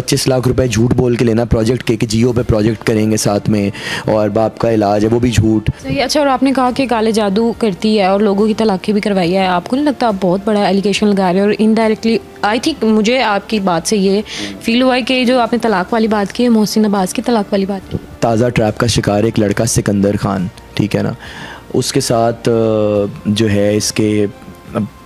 25 लाख रुपए झूठ बोल के लेना प्रोजेक्ट के कि जियो पे प्रोजेक्ट करेंगे साथ में, और बाप का इलाज है वो भी झूठ। सही। अच्छा, और आपने कहा कि काले जादू करती है और लोगों की तलाक़ी भी करवाई है, आपको नहीं लगता आप बहुत बड़ा एलिगेशन लगा रहे हैं? और इनडायरेक्टली आई थिंक मुझे आपकी बात से ये फील हुआ है कि जो आपने तलाक़ वाली बात की है, मोहसिन अब्बास की तलाक़ वाली बात की। ताज़ा ट्रैप का शिकार एक लड़का सिकंदर खान, ठीक है ना, उसके साथ जो है इसके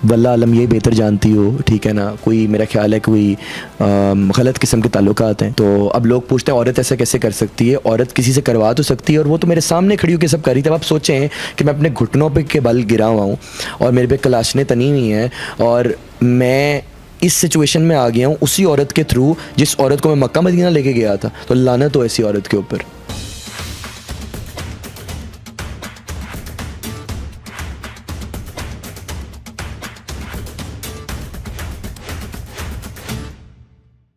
वल्लाह आलम ये बेहतर जानती हो, ठीक है ना, कोई मेरा ख्याल है कोई गलत किस्म के ताल्लुकात हैं। तो अब लोग पूछते हैं औरत ऐसा कैसे कर सकती है? औरत किसी से करवा तो सकती है, और वो तो मेरे सामने खड़ी होकर सब कर रही थी। अब आप सोचें कि मैं अपने घुटनों पे के बल गिरा हुआ हूँ और मेरे पे कलाशनें तनी हुई हैं, और मैं इस सिचुएशन में आ गया हूँ उसी औरत के थ्रू जिस औरत को मैं मक्का मदीना लेके गया था। तो लानत हो ऐसी औरत के ऊपर।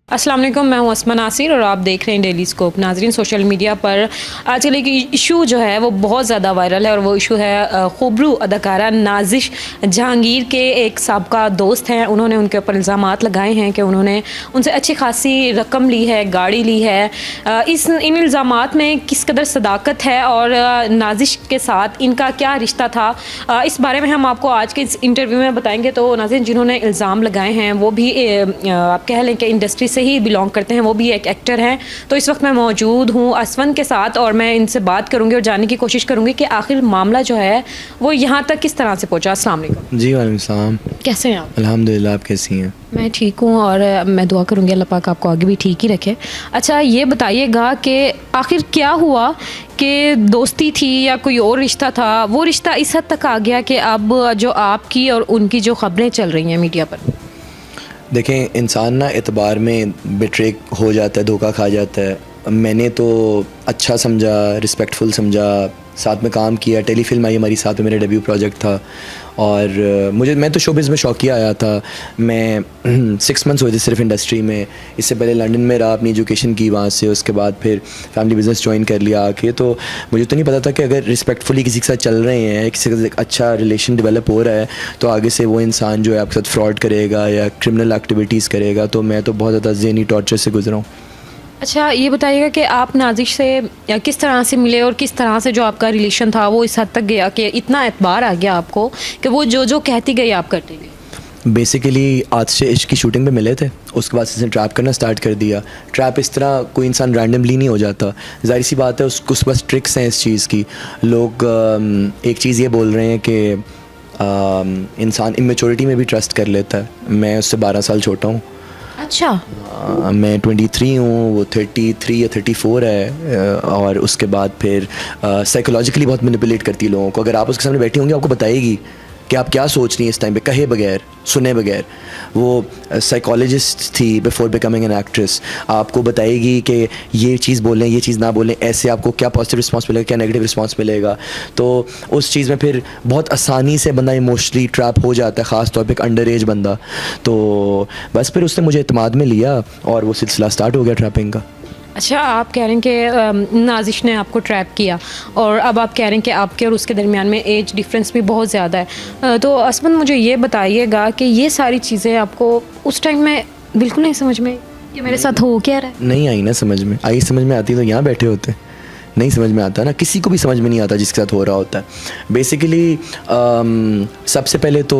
अस्सलाम वालेकुम, मैं हूं अस्मा नासिर और आप देख रहे हैं डेली स्कोप। नाजरीन, सोशल मीडिया पर आजकल एक इशू जो है वो बहुत ज़्यादा वायरल है, और वो इशू है खूबरू अदाकारा नाजिश जहांगीर के एक साबका दोस्त हैं। उन्होंने उनके ऊपर इल्ज़ामात लगाए हैं कि उन्होंने उनसे अच्छी खासी रकम ली है, गाड़ी ली है। इन इल्ज़ामात में किस कदर सदाकत है और नाजिश के साथ इनका क्या रिश्ता था, इस बारे में हम आपको आज के इस इंटरव्यू में बताएंगे। तो नाज़रीन, जिन्होंने इल्ज़ाम लगाए हैं वो भी आप कह लें कि इंडस्ट्री से ही बिलोंग करते हैं, वो भी एक एक्टर हैं। तो इस वक्त मैं मौजूद हूँ असवन के साथ और मैं इनसे बात करूँगी और जानने की कोशिश करूँगी कि आखिर मामला जो है वो यहाँ तक किस तरह से पहुँचा। अस्सलाम वालेकुम। जी वालेकुम सलाम। कैसे हैं आप? अल्हम्दुलिल्लाह, आप कैसी हैं? मैं ठीक हूँ और मैं दुआ करूँगी अल्लाह पाक आपको आगे भी ठीक ही रखे। अच्छा, ये बताइएगा कि आखिर क्या हुआ कि दोस्ती थी या कोई और रिश्ता था, वो रिश्ता इस हद तक आ गया कि अब जो आपकी और उनकी जो ख़बरें चल रही हैं मीडिया पर? देखें, इंसान ना एतबार में बिट्रे हो जाता है, धोखा खा जाता है। मैंने तो अच्छा समझा, रिस्पेक्टफुल समझा, साथ में काम किया, टेलीफिल्म आई हमारी साथ में, मेरा डेब्यू प्रोजेक्ट था। और मैं तो शोबिज़ में शौकिया आया था। मैं 6 मंथ्स हुए थे सिर्फ इंडस्ट्री में। इससे पहले लंदन में रहा, अपनी एजुकेशन की वहाँ से, उसके बाद फिर फैमिली बिज़नेस ज्वाइन कर लिया आके। तो मुझे तो नहीं पता था कि अगर रिस्पेक्टफुली किसी के साथ चल रहे हैं, किसी के साथ अच्छा रिलेशन डेवलप हो रहा है, तो आगे से वो इंसान जो है आपके साथ फ्रॉड करेगा या क्रिमिनल एक्टिविटीज़ करेगा। तो मैं तो बहुत ज़्यादा ज़हनी टॉर्चर से गुजरा हूँ। अच्छा, ये बताइएगा कि आप नाजिश से किस तरह से मिले और किस तरह से जो आपका रिलेशन था वो इस हद तक गया कि इतना एतबार आ गया आपको कि वो जो जो कहती गई आप करते गए? बेसिकली आज से इश्क की शूटिंग पे मिले थे, उसके बाद से ट्रैप करना स्टार्ट कर दिया। ट्रैप इस तरह कोई इंसान रैंडमली नहीं हो जाता, जाहिर सी बात है, उसको बस ट्रिक्स हैं इस चीज़ की। लोग एक चीज़ ये बोल रहे हैं कि इंसान इमेच्योरिटी में भी ट्रस्ट कर लेता है। मैं उससे 12 साल छोटा हूँ। अच्छा। मैं 23 हूँ, वो 33 या 34 है। और उसके बाद फिर साइकोलॉजिकली बहुत मैनिपुलेट करती है लोगों को। अगर आप उसके सामने बैठी होंगी आपको बताएगी कि आप क्या सोच रही हैं इस टाइम पे, कहे बगैर, सुने बगैर। वो साइकोलॉजिस्ट थी बिफोर बिकमिंग एन एक्ट्रेस। आपको बताएगी कि ये चीज़ बोलें, ये चीज़ ना बोलें, ऐसे आपको क्या पॉजिटिव रिस्पांस मिलेगा, क्या नेगेटिव रिस्पांस मिलेगा। तो उस चीज़ में फिर बहुत आसानी से बंदा इमोशनली ट्रैप हो जाता है, ख़ास तौर पे एक अंडर एज बंदा। तो बस फिर उसने मुझे एतमाद में लिया और वो सिलसिला स्टार्ट हो गया ट्रैपिंग का। अच्छा, आप कह रहे हैं कि नाजिश ने आपको ट्रैप किया और अब आप कह रहे हैं कि आपके और उसके दरमियान में एज डिफरेंस भी बहुत ज़्यादा है। तो असमन, मुझे ये बताइएगा कि ये सारी चीज़ें आपको उस टाइम में बिल्कुल नहीं समझ में कि मेरे साथ हो क्या रहा है? नहीं आई ना समझ में। आई समझ में आती तो यहाँ बैठे होते। नहीं समझ में आता ना, किसी को भी समझ में नहीं आता जिसके साथ हो रहा होता है। बेसिकली सबसे पहले तो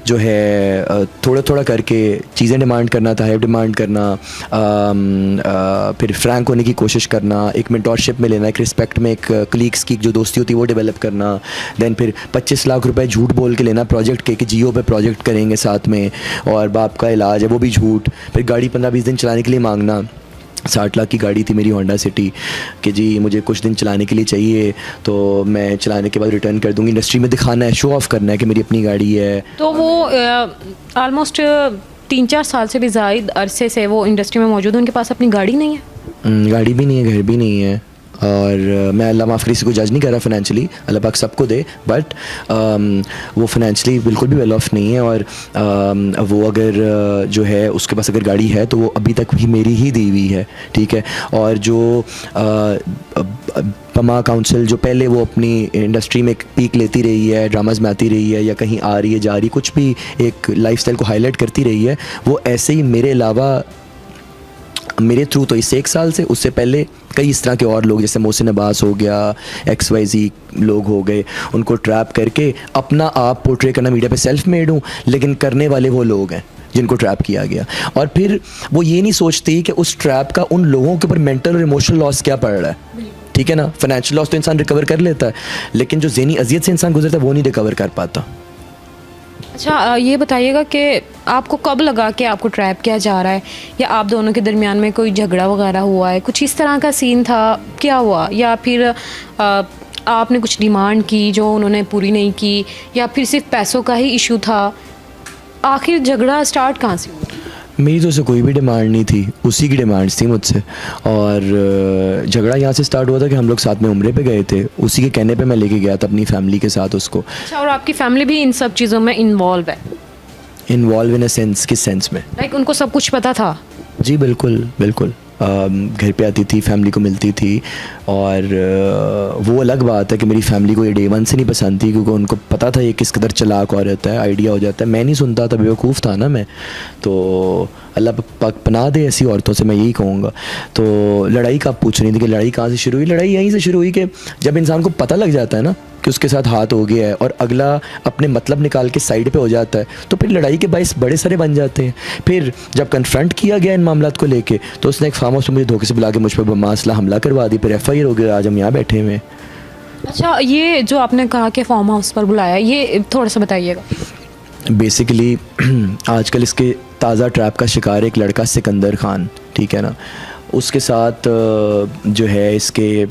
जो है थोड़ा थोड़ा करके चीज़ें डिमांड करना था, हेल्प डिमांड करना, फिर फ्रैंक होने की कोशिश करना, एक मेंटोरशिप में लेना, एक रिस्पेक्ट में, एक कलीग्स की जो दोस्ती होती है वो डेवलप करना। देन फिर 25 लाख रुपए झूठ बोल के लेना प्रोजेक्ट के कि जियो पे प्रोजेक्ट करेंगे साथ में, और बाप का इलाज है वो भी झूठ। फिर गाड़ी 15-20 दिन चलाने के लिए मांगना। 60 लाख की गाड़ी थी मेरी होंडा सिटी कि जी मुझे कुछ दिन चलाने के लिए चाहिए, तो मैं चलाने के बाद रिटर्न कर दूंगी। इंडस्ट्री में दिखाना है, शो ऑफ करना है कि मेरी अपनी गाड़ी है। तो वो ऑलमोस्ट 3-4 साल से भी ज़्यादा अरसे से वो इंडस्ट्री में मौजूद है, उनके पास अपनी गाड़ी नहीं है? गाड़ी भी नहीं है, घर भी नहीं है। और मैं अल्लाह माफ़ किसी को जज नहीं कर रहा फाइनेंशियली, अल्लाह पाक सबको दे, बट वो फाइनेंशियली बिल्कुल भी वेल ऑफ नहीं है। और वो अगर जो है उसके पास अगर गाड़ी है तो वो अभी तक भी मेरी ही दी हुई है, ठीक है। और जो पमा काउंसिल जो पहले वो अपनी इंडस्ट्री में एक पीक लेती रही है, ड्रामाज में आती रही है या कहीं आ रही है जा रही, कुछ भी एक लाइफस्टाइल को हाईलाइट करती रही है, वो ऐसे ही मेरे अलावा मेरे थ्रू तो इस 1 साल से, उससे पहले कई इस तरह के और लोग जैसे मोहसिन अब्बास हो गया, XYZ लोग हो गए, उनको ट्रैप करके अपना आप पोर्ट्रे करना मीडिया पे सेल्फ मेड हूँ, लेकिन करने वाले वो लोग हैं जिनको ट्रैप किया गया। और फिर वो ये नहीं सोचती कि उस ट्रैप का उन लोगों के ऊपर मेंटल और इमोशनल लॉस क्या पड़ रहा है। ठीक है ना, फाइनेंशियल लॉस तो इंसान रिकवर कर लेता है, लेकिन जो ज़हनी अजियत से इंसान गुजरता है वो नहीं रिकवर कर पाता। अच्छा, ये बताइएगा कि आपको कब लगा कि आपको ट्रैप किया जा रहा है, या आप दोनों के दरमियान में कोई झगड़ा वगैरह हुआ है, कुछ इस तरह का सीन था, क्या हुआ? या फिर आपने कुछ डिमांड की जो उन्होंने पूरी नहीं की, या फिर सिर्फ पैसों का ही इशू था? आखिर झगड़ा स्टार्ट कहाँ से हुआ? मेरी तो उसे कोई भी डिमांड नहीं थी, उसी की डिमांड्स थी मुझसे। और झगड़ा यहाँ से स्टार्ट हुआ था कि हम लोग साथ में उम्रे पे गए थे, उसी के कहने पे मैं लेके गया था अपनी फैमिली के साथ उसको। अच्छा, और आपकी फैमिली भी इन सब चीज़ों में इन्वॉल्व है? इन्वॉल्व इन अ सेंस, किस सेंस में? लाइक उनको सब कुछ पता था? जी बिल्कुल बिल्कुल। घर पे आती थी, फैमिली को मिलती थी, और वो अलग बात है कि मेरी फैमिली को ये डे वन से नहीं पसंद थी, क्योंकि उनको पता था ये किस कदर चालाक औरत है, आइडिया हो जाता है। मैं नहीं सुनता था, बेवकूफ़ था ना मैं, तो अल्लाह पाक पनाह दे ऐसी औरतों से, मैं यही कहूँगा। तो लड़ाई का आप पूछ रही थी कि लड़ाई कहाँ से शुरू हुई? लड़ाई यहीं से शुरू हुई कि जब इंसान को पता लग जाता है ना कि उसके साथ हाथ हो गया है और अगला अपने मतलब निकाल के साइड पे हो जाता है, तो फिर लड़ाई के बाइस बड़े सारे बन जाते हैं। फिर जब कन्फ्रंट किया गया इन मामलात को लेके, तो उसने एक फार्म हाउस में मुझे धोखे से बुला के मुझ पर मासला हमला करवा दी, फिर FIR हो गया, आज हम यहाँ बैठे हुए हैं। अच्छा, ये जो आपने कहा कि फार्म हाउस पर बुलाया, ये थोड़ा सा बताइएगा। बेसिकली आजकल इसके ताज़ा ट्रैप का शिकार एक लड़का सिकंदर खान, ठीक है ना, उसके साथ जो है इसके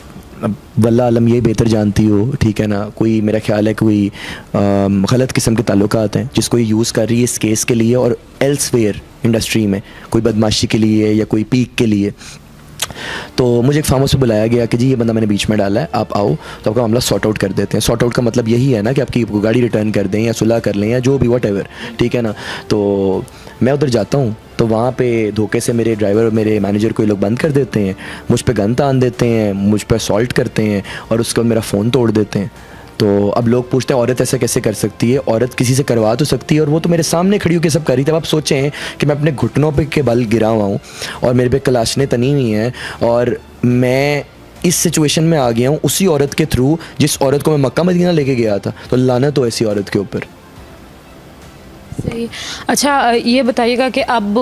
वल्ला आलम ये बेहतर जानती हो, ठीक है ना, कोई मेरा ख्याल है कोई गलत किस्म के ताल्लुकात हैं जिसको ये यूज़ कर रही है इस केस के लिए और एल्सवेयर इंडस्ट्री में, कोई बदमाशी के लिए या कोई पीक के लिए। तो मुझे एक फार्म हाउस से बुलाया गया कि जी ये बंदा मैंने बीच में डाला है, आप आओ तो आपका मामला सॉर्ट आउट कर देते हैं। सॉर्ट आउट का मतलब यही है ना कि आपकी गाड़ी रिटर्न कर दें या सुलह कर लें या जो भी व्हाटएवर, ठीक है ना। तो मैं उधर जाता हूँ तो वहाँ पे धोखे से मेरे ड्राइवर और मेरे मैनेजर को ये लोग बंद कर देते हैं, मुझ पे गन तान देते हैं, मुझ पर असॉल्ट करते हैं और उसके बाद मेरा फ़ोन तोड़ देते हैं। तो अब लोग पूछते हैं औरत ऐसा कैसे कर सकती है? औरत किसी से करवा तो सकती है, और वो तो मेरे सामने खड़ी होकर सब कर रही थी। अब आप सोचें कि मैं अपने घुटनों पे के बल गिरा हुआ हूँ और मेरे पे कलाशनें तनी हुई हैं, और मैं इस सिचुएशन में आ गया हूँ उसी औरत के थ्रू जिस औरत को मैं मक्का मदीना लेके गया था। तो लानत हो ऐसी औरत के ऊपर। सही। अच्छा, ये बताइएगा कि अब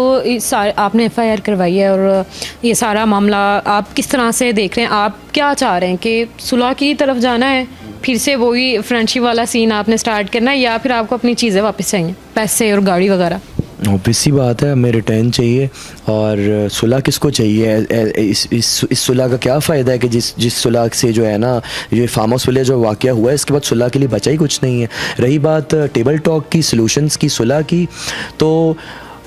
आपने FIR करवाई है और ये सारा मामला आप किस तरह से देख रहे हैं? आप क्या चाह रहे हैं कि सुलह की तरफ जाना है, फिर से वही फ्रेंडशिप वाला सीन आपने स्टार्ट करना है, या फिर आपको अपनी चीज़ें वापस चाहिए, पैसे और गाड़ी वगैरह? ऑब्वियस सी बात है, हमें रिटर्न चाहिए। और सुलह किसको चाहिए? इस सुलह का क्या फ़ायदा है कि जिस सुलह से जो है ना, ये फार्म हाउस वाले जो वाक़या हुआ है इसके बाद सुलह के लिए बचा ही कुछ नहीं है। रही बात टेबल टॉक की, सॉल्यूशंस की, सुलह की, तो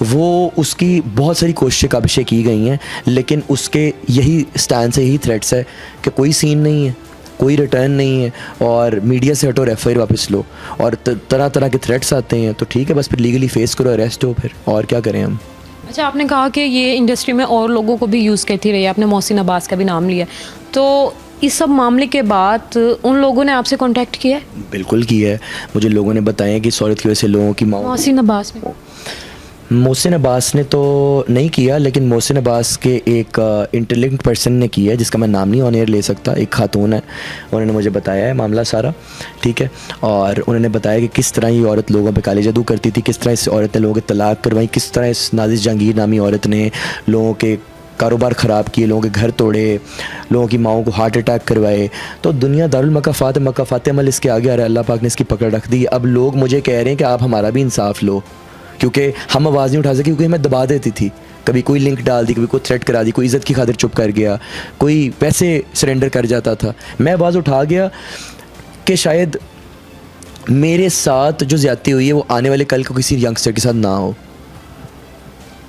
वो उसकी बहुत सारी कोशिशें काबिशें की गई हैं, लेकिन उसके यही स्टैंड से, यही थ्रेट्स है कि कोई सीन नहीं है, कोई रिटर्न नहीं है, और मीडिया से हटो और FIR वापस लो, और तरह तरह के थ्रेट्स आते हैं। तो ठीक है, बस फिर लीगली फेस करो, अरेस्ट हो, फिर और क्या करें हम। अच्छा, आपने कहा कि ये इंडस्ट्री में और लोगों को भी यूज़ करती रही, आपने मोहसिन अब्बास का भी नाम लिया, तो इस सब मामले के बाद उन लोगों ने आपसे कांटेक्ट किया है? बिल्कुल किया है, मुझे लोगों ने बताया कि इस औरत की वजह से लोगों की माँ। मोहसिन अब्बास में? मोहसिन अब्बास ने तो नहीं किया, लेकिन मोहसिन अब्बास के एक इंटरलिंक्ड पर्सन ने किया है जिसका मैं नाम नहीं ऑन एयर ले सकता, एक खातून है, उन्होंने मुझे बताया है मामला सारा, ठीक है। और उन्होंने बताया कि किस तरह ये औरत लोगों पे काले जादू करती थी, किस तरह इस औरत ने लोगों के तलाक करवाई, किस तरह इस नाजिश जहांगीर नामी औरत ने लोगों के कारोबार ख़राब किए, लोगों के घर तोड़े, लोगों की माओं को हार्ट अटैक करवाए। तो दुनिया दारुल मकाफात, मकाफात अमल इसके आगे आ रहा है, अल्लाह पाक ने इसकी पकड़ रख दी। अब लोग मुझे कह रहे हैं कि आप हमारा भी इंसाफ लो, क्योंकि हम आवाज़ नहीं उठा सके, क्योंकि हमें दबा देती थी। कभी कोई लिंक डाल दी, कभी कोई थ्रेट करा दी, कोई इज़्ज़त की खातिर चुप कर गया, कोई पैसे सरेंडर कर जाता था। मैं आवाज़ उठा गया कि शायद मेरे साथ जो ज़्यादती हुई है वो आने वाले कल को किसी यंगस्टर के साथ ना हो।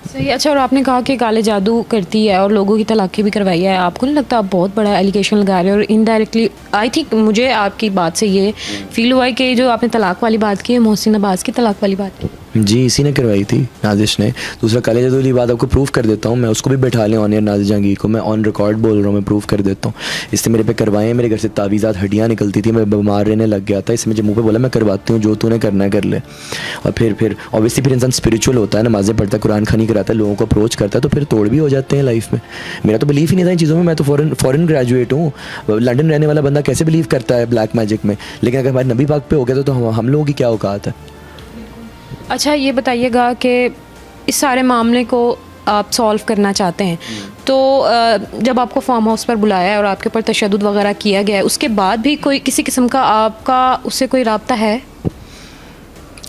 सही। अच्छा, और आपने कहा कि काले जादू करती है और लोगों की तलाक़ी भी करवाई है, आपको नहीं लगता आप बहुत बड़ा एलिगेशन लगा रहे हैं? और इनडायरेक्टली आई थिंक मुझे आपकी बात से ये फील हुआ है कि जो आपने तलाक़ वाली बात की है, मोहसिन अब्बास की तलाक़ वाली बात की, जी, इसी ने करवाई थी, नाजिश ने। दूसरा कॉलेज वाली बात आपको प्रूफ कर देता हूँ, मैं उसको भी बैठा लें ऑन एयर, नाजिश जहांगीर को मैं ऑन रिकॉर्ड बोल रहा हूँ, मैं प्रूफ कर देता हूँ। इसने मेरे पे करवाए हैं, मेरे घर से तावीज़ात हड्डियाँ निकलती थी, मैं बीमार रहने लग गया था। इसने मुझे मुँह पे बोला मैं करवाती हूँ, जो तूने करना है कर ले। और फिर ऑब्वियसली फिर इंसान स्पिरिचुअल होता है, नमाज़ें पढ़ता है, कुरान खानी कराता है, लोगों को अप्रोच करता है, तो फिर तोड़ भी हो जाते हैं लाइफ में। मेरा तो बिलीव ही नहीं था इन चीज़ों में, मैं तो फ़ॉरेन ग्रेजुएट हूँ। लंदन रहने वाला बंदा कैसे बिलीव करता है ब्लैक मैजिक में? लेकिन अगर हमारे नबी पाक पे हो गया तो हम लोगों की क्या औकात है? अच्छा ये बताइएगा कि इस सारे मामले को आप सॉल्व करना चाहते हैं, तो जब आपको फार्म हाउस पर बुलाया है और आपके ऊपर तशद्दुद वगैरह किया गया है, उसके बाद भी कोई किसी किस्म का आपका उससे कोई राब्ता है?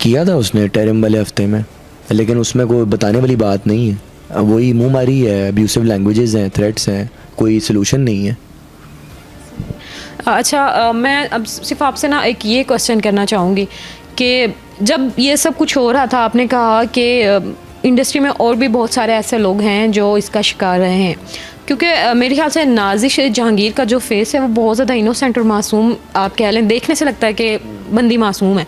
किया था उसने टेरम वाले हफ्ते में, लेकिन उसमें कोई बताने वाली बात नहीं है। वही मुँह मारी है, अब्यूसिव लैंग्वेजेस हैं, थ्रेट्स हैं, कोई सोल्यूशन नहीं है। अच्छा मैं अब सिर्फ आपसे ना एक ये क्वेश्चन करना चाहूँगी कि जब ये सब कुछ हो रहा था, आपने कहा कि इंडस्ट्री में और भी बहुत सारे ऐसे लोग हैं जो इसका शिकार रहे हैं, क्योंकि मेरे ख्याल से नाजिश जहांगीर का जो फेस है वो बहुत ज़्यादा इनोसेंट और मासूम आप कह लें, देखने से लगता है कि बंदी मासूम है।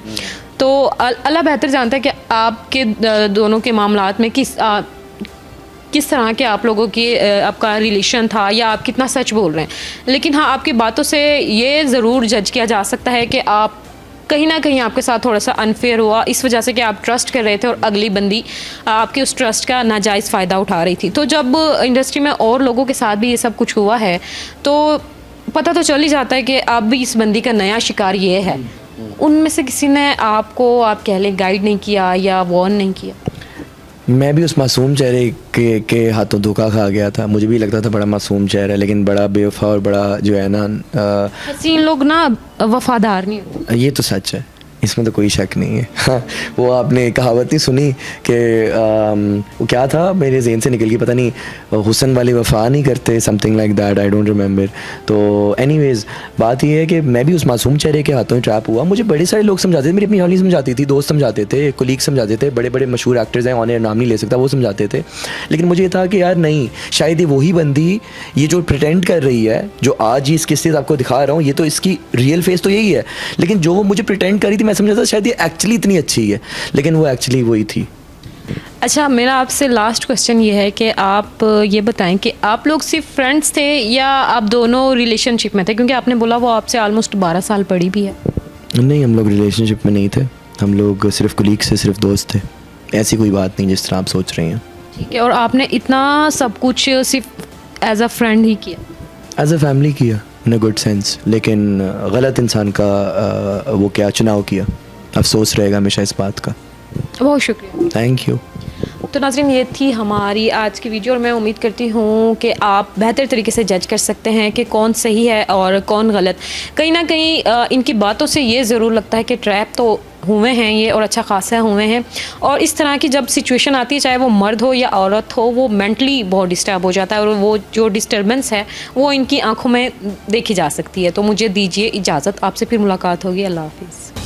तो अल्लाह बेहतर जानता है कि आपके दोनों के मामलात में किस तरह के आप लोगों की आपका रिलेशन था या आप कितना सच बोल रहे हैं। लेकिन हाँ, आपकी बातों से ये ज़रूर जज किया जा सकता है कि आप कहीं ना कहीं आपके साथ थोड़ा सा अनफेयर हुआ, इस वजह से कि आप ट्रस्ट कर रहे थे और अगली बंदी आपके उस ट्रस्ट का नाजायज़ फ़ायदा उठा रही थी। तो जब इंडस्ट्री में और लोगों के साथ भी ये सब कुछ हुआ है तो पता तो चल ही जाता है कि अब भी इस बंदी का नया शिकार ये है। उनमें से किसी ने आपको, आप कह लें, गाइड नहीं किया या वार्न नहीं किया? मैं भी उस मासूम चेहरे के हाथों धोखा खा गया था। मुझे भी लगता था बड़ा मासूम चेहरा है, लेकिन बड़ा बेवफा और बड़ा जो है ना, हसीन लोग ना वफादार नहीं होते। ये तो सच है, इसमें तो कोई शक नहीं है। हाँ, वो आपने कहावत नहीं सुनी कि वो क्या था, मेरे ज़हन से निकल गई, पता नहीं, हुस्न वाले वफ़ा नहीं करते, something like that, I don't remember. तो एनीवेज़ बात ये है कि मैं भी उस मासूम चेहरे के हाथों ट्रैप हुआ। मुझे बड़े सारे लोग समझाते थे, मेरी अपनी फैमिली समझाती थी, दोस्त समझाते थे, कोलीग समझाते थे, बड़े बड़े मशहूर एक्टर्स हैं, ऑन एयर नाम नहीं ले सकता, वो समझाते थे। लेकिन मुझे ये था कि यार नहीं, शायद ये वही बंदी, ये जो प्रिटेंड कर रही है, जो आज ही इस किस्से आपको दिखा रहा हूँ, ये तो इसकी रियल फेस तो यही है, लेकिन जो वो मुझे प्रिटेंड करी थी, मैं समझा था शायद ये एक्चुअली इतनी अच्छी है, लेकिन वो एक्चुअली वही थी। अच्छा, मेरा आपसे लास्ट क्वेश्चन ये है कि आप ये बताएं कि आप लोग सिर्फ फ्रेंड्स थे या आप दोनों रिलेशनशिप में थे? क्योंकि आपने बोला वो आपसे ऑलमोस्ट 12 साल बड़ी भी है। नहीं, हम लोग रिलेशनशिप में नहीं थे, हम लोग सिर्फ कुलीग से, सिर्फ दोस्त थे। ऐसी कोई बात नहीं जिस तरह आप सोच रही हैं। ठीक है, और आपने इतना सब कुछ सिर्फ एज अ फ्रेंड ही किया? एज अ फैमिली किया, इन अ गुड सेंस, लेकिन गलत इंसान का वो क्या चुनाव किया, अफसोस रहेगा हमेशा इस बात का। बहुत शुक्रिया, थैंक यू। तो नाज़रीन, ये थी हमारी आज की वीडियो और मैं उम्मीद करती हूँ कि आप बेहतर तरीके से जज कर सकते हैं कि कौन सही है और कौन गलत। कहीं ना कहीं इनकी बातों से ये ज़रूर लगता है कि ट्रैप तो हुए हैं ये, और अच्छा खासा हुए हैं। और इस तरह की जब सिचुएशन आती है, चाहे वो मर्द हो या औरत हो, वो मेंटली बहुत डिस्टर्ब हो जाता है और वो जो डिस्टर्बेंस है वो इनकी आंखों में देखी जा सकती है। तो मुझे दीजिए इजाज़त, आपसे फिर मुलाकात होगी। अल्लाह हाफिज़।